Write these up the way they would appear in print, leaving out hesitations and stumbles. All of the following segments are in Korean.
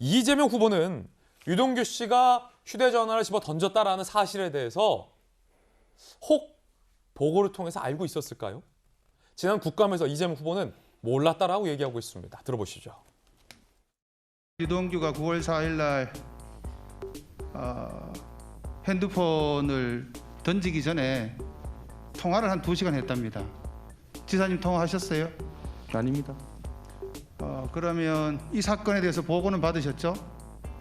이재명 후보는 유동규 씨가 휴대전화를 집어 던졌다라는 사실에 대해서 혹 보고를 통해서 알고 있었을까요? 지난 국감에서 이재명 후보는 몰랐다라고 얘기하고 있습니다. 들어보시죠. 유동규가 9월 4일 날 핸드폰을 던지기 전에 통화를 한 2시간 했답니다. 지사님 통화하셨어요? 아닙니다. 그러면 이 사건에 대해서 보고는 받으셨죠?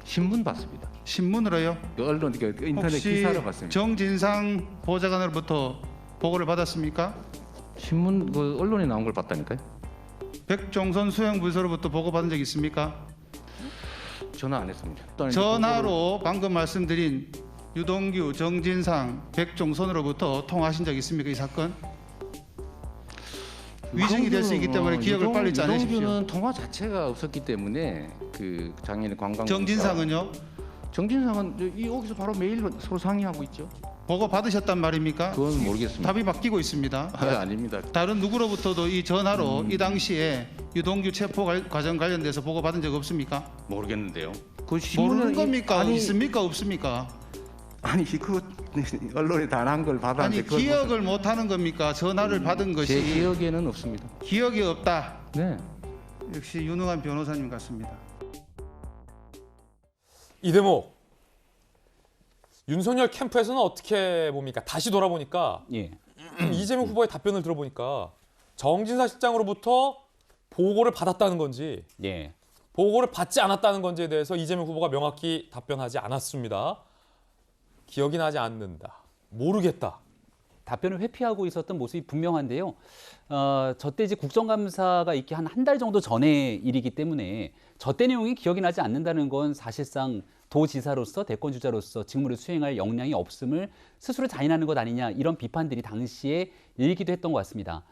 신문 봤습니다. 신문으로요? 언론 인터넷 혹시 기사를 봤습니다. 정진상 보좌관으로부터 보고를 받았습니까? 신문 언론에 나온 걸 봤다니까요. 백종선 수행부서로부터 보고 받은 적 있습니까? 전화 안 했습니다. 전화로 방금 말씀드린 유동규, 정진상, 백종선으로부터 통화하신 적 있습니까? 이 사건? 위증이 될 수 있기 때문에 기억을 빨리 짜내십시오. 유동규는 통화 자체가 없었기 때문에 그 작년에 관광. 정진상은요? 정진상은 여기서 바로 매일 서로 상의하고 있죠. 보고 받으셨단 말입니까? 그건 모르겠습니다. 답이 바뀌고 있습니다. 아닙니다. 다른 누구로부터도 이 전화로 이 당시에 유동규 체포 과정 관련돼서 보고 받은 적 없습니까? 모르겠는데요. 그 모르는 겁니까? 아니, 있습니까? 없습니까? 아니 그 언론에 다 난 걸 받았는데 아니 기억을 못 하는 겁니까? 전화를 받은 것이 제 기억에는 없습니다. 기억이 없다. 네. 역시 유능한 변호사님 같습니다. 이 대목 윤석열 캠프에서는 어떻게 봅니까? 다시 돌아보니까 예. 이재명 후보의 답변을 들어보니까 정진상 실장으로부터 보고를 받았다는 건지 예. 보고를 받지 않았다는 건지에 대해서 이재명 후보가 명확히 답변하지 않았습니다. 기억이 나지 않는다. 모르겠다. 답변을 회피하고 있었던 모습이 분명한데요. 저때 이제 국정감사가 있기 한 달 정도 전의 일이기 때문에 저때 내용이 기억이 나지 않는다는 건 사실상 도지사로서 대권주자로서 직무를 수행할 역량이 없음을 스스로 자인하는 것 아니냐 이런 비판들이 당시에 일기도 했던 것 같습니다.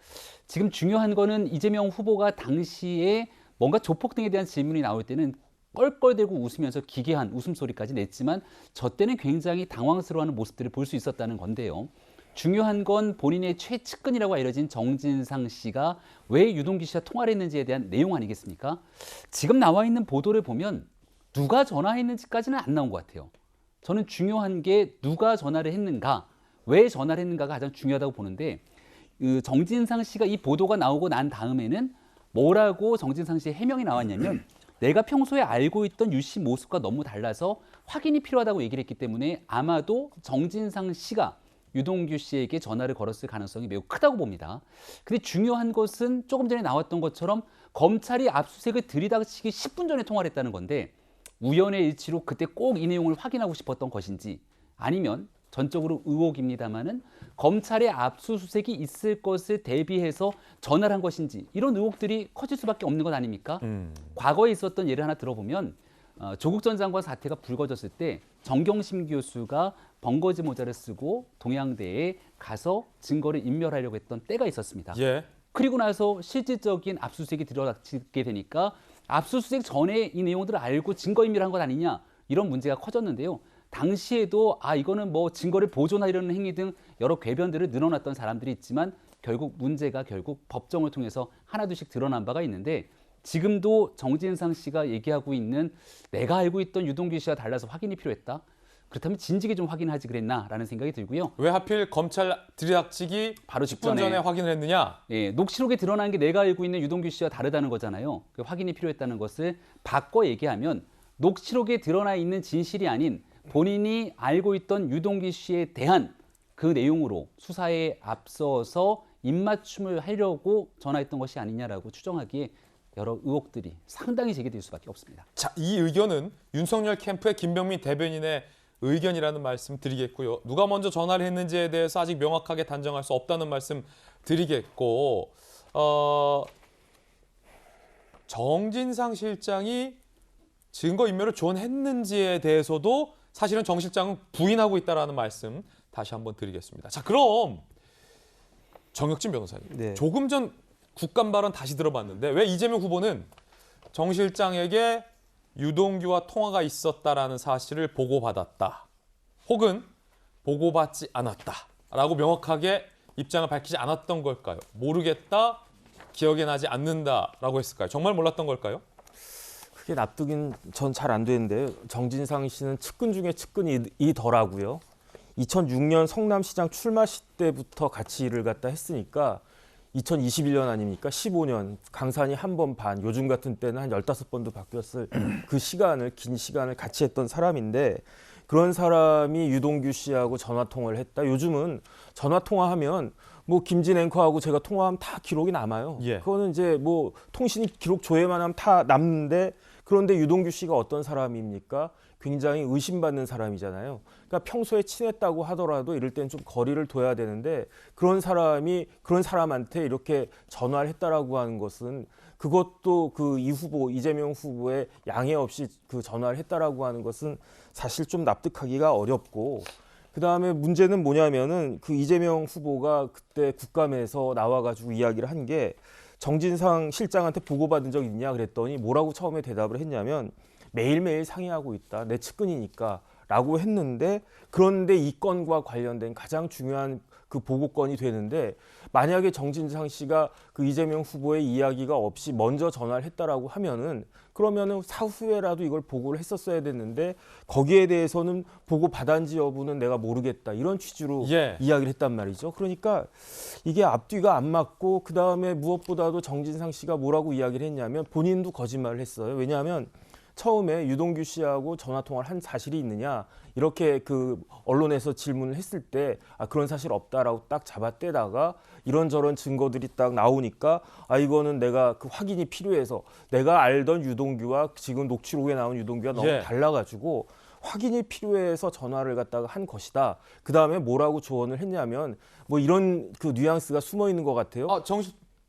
지금 중요한 거는 이재명 후보가 당시에 뭔가 조폭 등에 대한 질문이 나올 때는 껄껄대고 웃으면서 기괴한 웃음소리까지 냈지만 저 때는 굉장히 당황스러워하는 모습들을 볼 수 있었다는 건데요. 중요한 건 본인의 최측근이라고 알려진 정진상 씨가 왜 유동규 씨와 통화를 했는지에 대한 내용 아니겠습니까? 지금 나와 있는 보도를 보면 누가 전화했는지까지는 안 나온 것 같아요. 저는 중요한 게 누가 전화를 했는가, 왜 전화를 했는가가 가장 중요하다고 보는데 정진상 씨가 이 보도가 나오고 난 다음에는 뭐라고 정진상 씨의 해명이 나왔냐면 내가 평소에 알고 있던 유 씨 모습과 너무 달라서 확인이 필요하다고 얘기를 했기 때문에 아마도 정진상 씨가 유동규 씨에게 전화를 걸었을 가능성이 매우 크다고 봅니다. 근데 중요한 것은 조금 전에 나왔던 것처럼 검찰이 압수수색을 들이닥치기 10분 전에 통화를 했다는 건데 우연의 일치로 그때 꼭 이 내용을 확인하고 싶었던 것인지 아니면 전적으로 의혹입니다마는 검찰의 압수수색이 있을 것을 대비해서 전화를 한 것인지 이런 의혹들이 커질 수밖에 없는 것 아닙니까? 과거에 있었던 예를 하나 들어보면 조국 전 장관 사태가 불거졌을 때 정경심 교수가 번거지 모자를 쓰고 동양대에 가서 증거를 인멸하려고 했던 때가 있었습니다. 예. 그리고 나서 실질적인 압수수색이 들어닥치게 되니까 압수수색 전에 이 내용들을 알고 증거인멸한 것 아니냐 이런 문제가 커졌는데요. 당시에도 이거는 뭐 증거를 보존하려는 행위 등 여러 궤변들을 늘어놨던 사람들이 있지만 문제가 결국 법정을 통해서 하나둘씩 드러난 바가 있는데 지금도 정진상 씨가 얘기하고 있는 내가 알고 있던 유동규 씨와 달라서 확인이 필요했다. 그렇다면 진즉에 좀 확인하지 그랬나라는 생각이 들고요. 왜 하필 검찰 들이닥치기 바로 10분 전에 확인을 했느냐? 예, 녹취록에 드러난 게 내가 알고 있는 유동규 씨와 다르다는 거잖아요. 그 확인이 필요했다는 것을 바꿔 얘기하면 녹취록에 드러나 있는 진실이 아닌 본인이 알고 있던 유동규 씨에 대한 그 내용으로 수사에 앞서서 입맞춤을 하려고 전화했던 것이 아니냐라고 추정하기에 여러 의혹들이 상당히 제기될 수밖에 없습니다. 자, 이 의견은 윤석열 캠프의 김병민 대변인의 의견이라는 말씀 드리겠고요. 누가 먼저 전화를 했는지에 대해서 아직 명확하게 단정할 수 없다는 말씀 드리겠고 정진상 실장이 증거인멸을 지원했는지에 대해서도 사실은 정 실장은 부인하고 있다는 말씀 다시 한번 드리겠습니다. 자, 그럼 정혁진 변호사님. 네. 조금 전 국감 발언 다시 들어봤는데 왜 이재명 후보는 정 실장에게 유동규와 통화가 있었다라는 사실을 보고받았다. 혹은 보고받지 않았다라고 명확하게 입장을 밝히지 않았던 걸까요? 모르겠다, 기억에 나지 않는다라고 했을까요? 정말 몰랐던 걸까요? 그게 납득은 전 잘 안 되는데요. 정진상 씨는 측근 중에 측근이더라고요. 2006년 성남시장 출마 시 때부터 같이 일을 갖다 했으니까 2021년 아닙니까? 15년 강산이 한 번 반, 요즘 같은 때는 한 15번도 바뀌었을 긴 시간을 같이 했던 사람인데 그런 사람이 유동규 씨하고 전화 통화를 했다. 요즘은 전화 통화하면 뭐 김진 앵커하고 제가 통화하면 다 기록이 남아요. 예. 그거는 이제 뭐 통신이 기록 조회만 하면 다 남는데 그런데 유동규 씨가 어떤 사람입니까? 굉장히 의심받는 사람이잖아요. 그러니까 평소에 친했다고 하더라도 이럴 땐 좀 거리를 둬야 되는데 그런 사람이 그런 사람한테 이렇게 전화를 했다라고 하는 것은 그것도 그 이 후보 이재명 후보의 양해 없이 그 전화를 했다라고 하는 것은 사실 좀 납득하기가 어렵고 그다음에 문제는 뭐냐면은 그 이재명 후보가 그때 국감에서 나와가지고 이야기를 한 게 정진상 실장한테 보고받은 적 있냐 그랬더니 뭐라고 처음에 대답을 했냐면 매일매일 상의하고 있다. 내 측근이니까 라고 했는데 그런데 이 건과 관련된 가장 중요한 그 보고건이 되는데 만약에 정진상 씨가 그 이재명 후보의 이야기가 없이 먼저 전화를 했다라고 하면은 그러면은 사후에라도 이걸 보고를 했었어야 됐는데 거기에 대해서는 보고 받았는지 여부는 내가 모르겠다 이런 취지로 예. 이야기를 했단 말이죠. 그러니까 이게 앞뒤가 안 맞고 그 다음에 무엇보다도 정진상 씨가 뭐라고 이야기를 했냐면 본인도 거짓말을 했어요. 왜냐하면 처음에 유동규 씨하고 전화 통화를 한 사실이 있느냐 이렇게 그 언론에서 질문을 했을 때 그런 사실 없다라고 딱 잡아떼다가 이런저런 증거들이 딱 나오니까 이거는 내가 그 확인이 필요해서 내가 알던 유동규와 지금 녹취록에 나온 유동규가 너무 예. 달라가지고 확인이 필요해서 전화를 갖다가 한 것이다. 그 다음에 뭐라고 조언을 했냐면 뭐 이런 그 뉘앙스가 숨어 있는 것 같아요.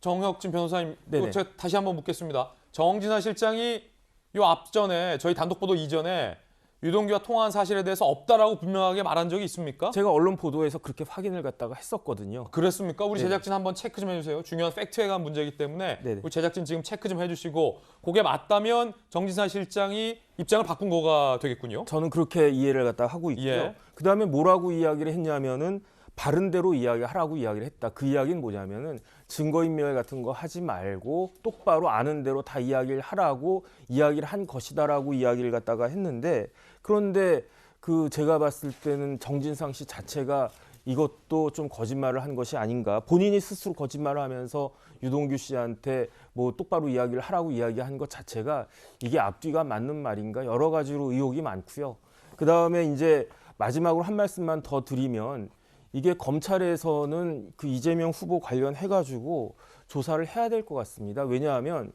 정혁진 변호사님, 네네. 제가 다시 한번 묻겠습니다. 정진상 실장이 요 앞전에 저희 단독 보도 이전에 유동규와 통화한 사실에 대해서 없다라고 분명하게 말한 적이 있습니까? 제가 언론 보도에서 그렇게 확인을 갖다가 했었거든요. 그랬습니까? 우리 네네. 제작진 한번 체크 좀 해주세요. 중요한 팩트에 관한 문제이기 때문에 네네. 우리 제작진 지금 체크 좀 해주시고 그게 맞다면 정진상 실장이 입장을 바꾼 거가 되겠군요. 저는 그렇게 이해를 갖다가 하고 있고요. 예. 그다음에 뭐라고 이야기를 했냐면은 바른 대로 이야기하라고 이야기를 했다. 그 이야기는 뭐냐면은 증거인멸 같은 거 하지 말고 똑바로 아는 대로 다 이야기를 하라고 이야기를 한 것이다라고 이야기를 갖다가 했는데 그런데 그 제가 봤을 때는 정진상 씨 자체가 이것도 좀 거짓말을 한 것이 아닌가. 본인이 스스로 거짓말을 하면서 유동규 씨한테 뭐 똑바로 이야기를 하라고 이야기한 것 자체가 이게 앞뒤가 맞는 말인가. 여러 가지로 의혹이 많고요. 그다음에 이제 마지막으로 한 말씀만 더 드리면 이게 검찰에서는 그 이재명 후보 관련해가지고 조사를 해야 될 것 같습니다. 왜냐하면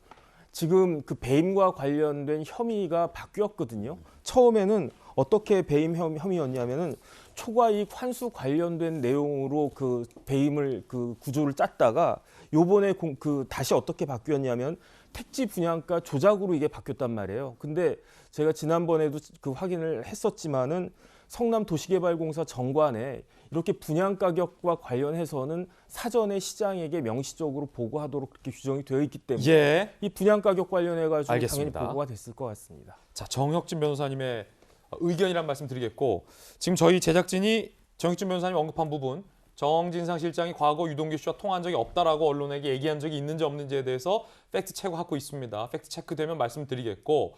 지금 그 배임과 관련된 혐의가 바뀌었거든요. 처음에는 어떻게 배임 혐의였냐면은 초과이익 환수 관련된 내용으로 그 배임을 그 구조를 짰다가 요번에 그 다시 어떻게 바뀌었냐면 택지 분양가 조작으로 이게 바뀌었단 말이에요. 근데 제가 지난번에도 그 확인을 했었지만은 성남도시개발공사 정관에 이렇게 분양가격과 관련해서는 사전에 시장에게 명시적으로 보고하도록 그렇게 규정이 되어 있기 때문에 예. 이 분양가격 관련해가지고 알겠습니다. 당연히 보고가 됐을 것 같습니다. 자, 정혁진 변호사님의 의견이란 말씀 드리겠고 지금 저희 제작진이 정혁진 변호사님 언급한 부분 정진상 실장이 과거 유동규 씨와 통화한 적이 없다라고 언론에게 얘기한 적이 있는지 없는지에 대해서 팩트 체크하고 있습니다. 팩트 체크되면 말씀드리겠고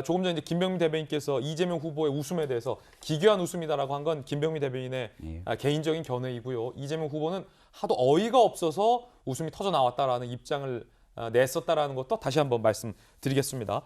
조금 전에 이제 김병민 대변인께서 이재명 후보의 웃음에 대해서 기괴한 웃음이다라고 한 건 김병민 대변인의 개인적인 견해이고요. 이재명 후보는 하도 어이가 없어서 웃음이 터져 나왔다라는 입장을 냈었다라는 것도 다시 한번 말씀드리겠습니다.